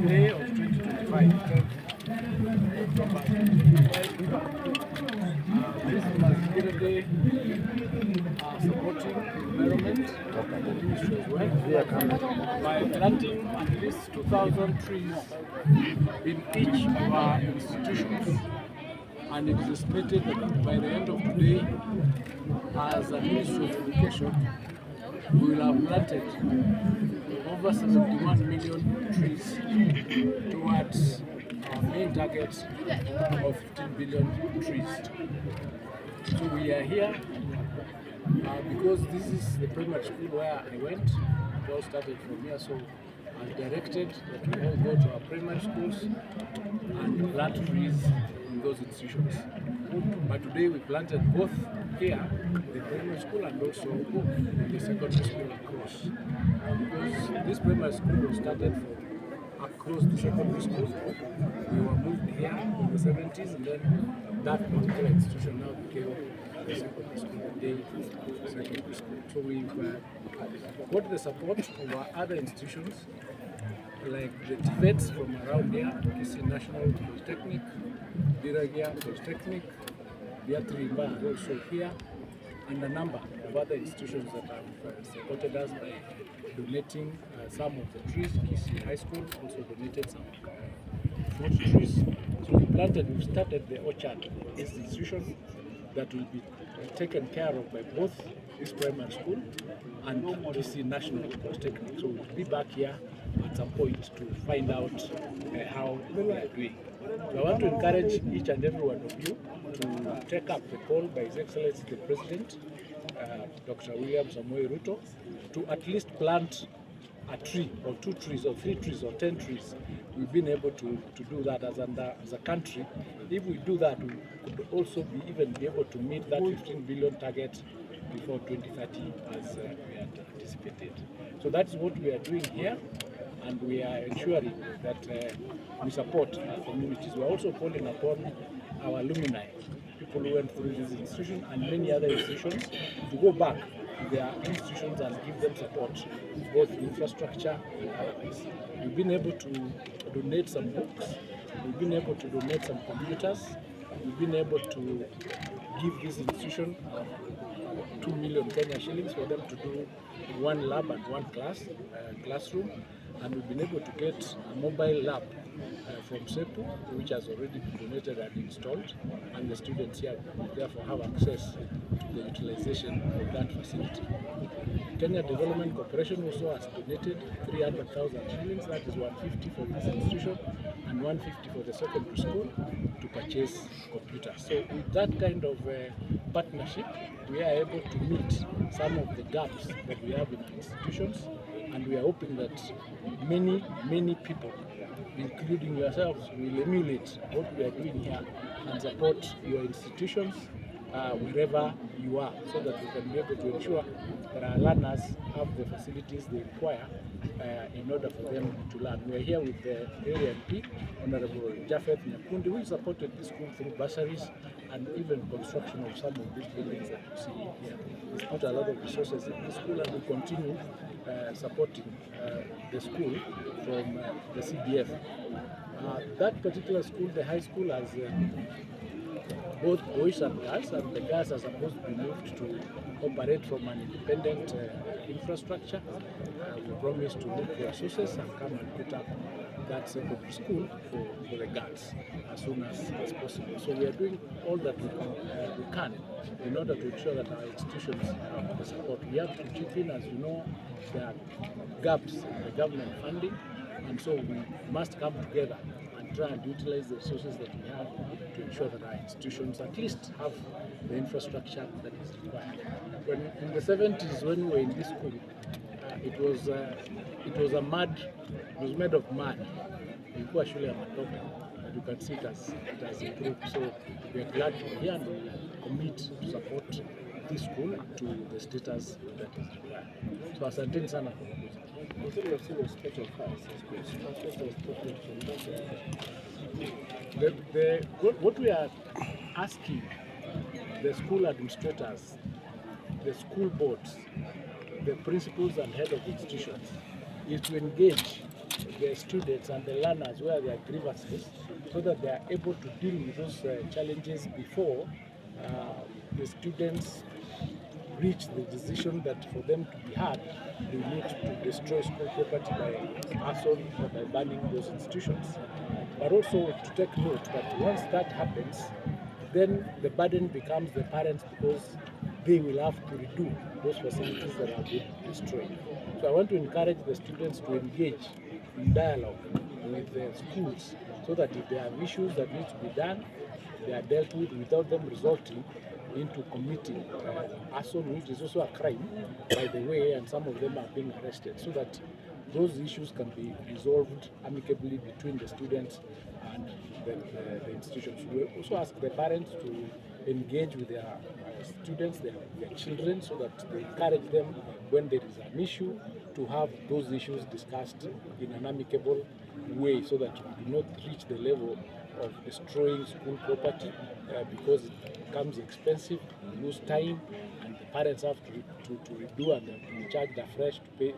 day of 2025. This is Mazingira Day supporting environment by planting at least 2,000 trees in each of our institutions. And it is estimated that by the end of today, as a Ministry of Education, we will have planted over 71 million trees towards our main target of 15 billion trees. So we are here because this is the primary school where I went. It all started from here, so I directed that we all go to our primary schools and plant trees in those institutions. But today we planted both here, the primary school, and also in the secondary school across. Because this primary school was started from across the secondary school. We were moved here in the 70s, and then that particular institution now became the secondary school, the secondary school. So we've got the support of our other institutions, like the Japheths from around here, Kisi National Polytechnic, Biragia Polytechnic, Biatrimba also here, and a number of other institutions that have supported us by donating some of the trees. Kisi High School also donated some fruit trees. So we've started the orchard, this institution that will be taken care of by both this primary school and Kisi National Polytechnic. So we'll be back here at some point to find out how we are doing. So I want to encourage each and every one of you to take up the call by His Excellency the President, Dr. William Samoei Ruto, to at least plant a tree or 2 trees or 3 trees or 10 trees. We've been able to do that as a country. If we do that, we could also be able to meet that 15 billion target before 2030 as we had anticipated. So that's what we are doing here, and we are ensuring that we support our communities. We are also calling upon our alumni, people who went through this institution and many other institutions, to go back to their institutions and give them support, both infrastructure and otherwise. We've been able to donate some books, we've been able to donate some computers, we've been able to give this institution 2 million Kenya shillings for them to do 1 lab and 1 classroom, and we've been able to get a mobile lab from SEPU, which has already been donated and installed, and the students here therefore have access to the utilization of that facility. Kenya Development Corporation also has donated 300,000 shillings, that is 150 for this institution and 150 for the secondary school, to purchase computers. So with that kind of partnership, we are able to meet some of the gaps that we have in our institutions, and we are hoping that many people, including yourselves, will emulate what we are doing here and support your institutions wherever you are, so that we can be able to ensure that our learners have the facilities they require in order for them to learn. We are here with the area MP, Honorable Japheth Nyakundi, who supported this school through bursaries and even construction of some of these buildings that you see here. He's put a lot of resources in this school, and we continue supporting the school from the CDF. That particular school, the high school, has both boys and the girls are supposed to be moved to operate from an independent infrastructure. We promise to look for resources and come and put up that secondary school for the girls as soon as possible. So we are doing all that we can in order to ensure that our institutions have the support. We have to chip in, as you know, there are gaps in the government funding, and so we must come together and try and utilize the resources that we have to ensure that our institutions at least have the infrastructure that is required. When in the 70s, when we were in this school, it was made of mud. Ilikuwa shule ya matope. You can see it has improved. So we are glad to be here, and we commit to support this school to the status that is required. So asanteni sana kwa kuja. What we are asking the school administrators, the school boards, the principals and head of institutions is to engage the students and the learners where there are grievances, so that they are able to deal with those challenges before the students reach the decision that for them to be heard, they need to destroy school property by arson or by banning those institutions. But also to take note that once that happens, then the burden becomes the parents, because they will have to redo those facilities that have been destroyed. So I want to encourage the students to engage in dialogue with the schools, so that if there are issues that need to be done, they are dealt with without them resulting into committing arson, which is also a crime, by the way, and some of them are being arrested, so that those issues can be resolved amicably between the students and the institutions. We also ask the parents to engage with their students, their children, so that they encourage them when there is an issue to have those issues discussed in an amicable way, so that we do not reach the level of destroying school property because it becomes expensive, we lose time, and the parents have to redo and be charged afresh to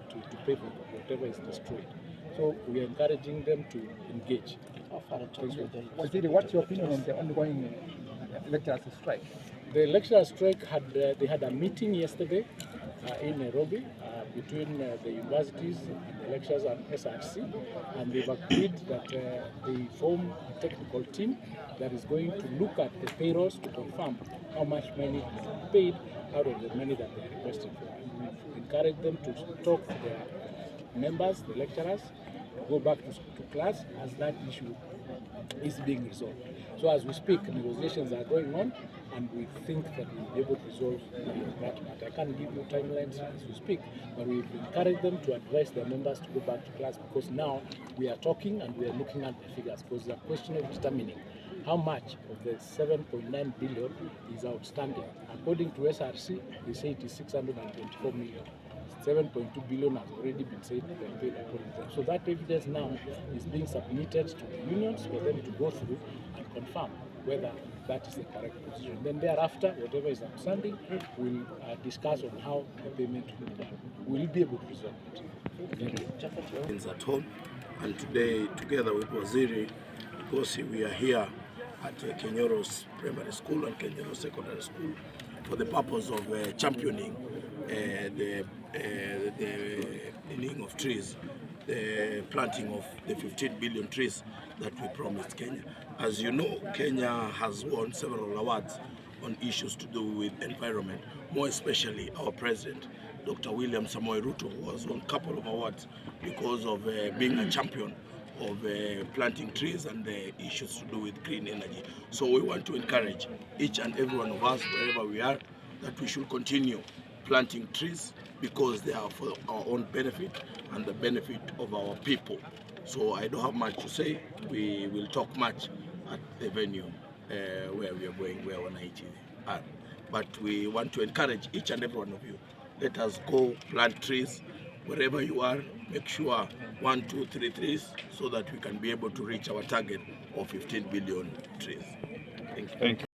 pay for whatever is destroyed. So we are encouraging them to engage. What's your opinion on the ongoing lecturers' strike? The lecturers' strike they had a meeting yesterday in Nairobi between the universities and the lecturers and SRC, and they've agreed that they form a technical team that is going to look at the payrolls to confirm how much money has been paid out of the money that they are requesting for. And we've encouraged them to talk to their members, the lecturers, go back to class as that issue is being resolved. So as we speak, negotiations are going on, and we think that we'll be able to resolve that matter. I can't give you timelines as we speak, but we've encouraged them to advise their members to go back to class, because now we are talking and we are looking at the figures, because it's a question of determining how much of the 7.9 billion is outstanding. According to SRC, they say it is 624 million. 7.2 billion has already been said they are paid according to them. So that evidence now is being submitted to the unions for them to go through and confirm whether that is the correct position. Then thereafter, whatever is outstanding, we'll discuss on how the payment will be done. We'll be able to resolve it. It's at home, and today, together with Waziri, because we are here at Kenyoro's primary school and Kenyoro secondary school for the purpose of championing the thinning of trees, the planting of the 15 billion trees that we promised Kenya. As you know, Kenya has won several awards on issues to do with environment, more especially our president, Dr. William Samoei Ruto, who has won a couple of awards because of being a champion of planting trees and the issues to do with green energy. So we want to encourage each and every one of us, wherever we are, that we should continue planting trees, because they are for our own benefit and the benefit of our people. So I don't have much to say. We will talk much at the venue where we are going, where Wananchi are. But we want to encourage each and every one of you. Let us go plant trees wherever you are. Make sure 1, 2, 3 trees, so that we can be able to reach our target of 15 billion trees. Thank you.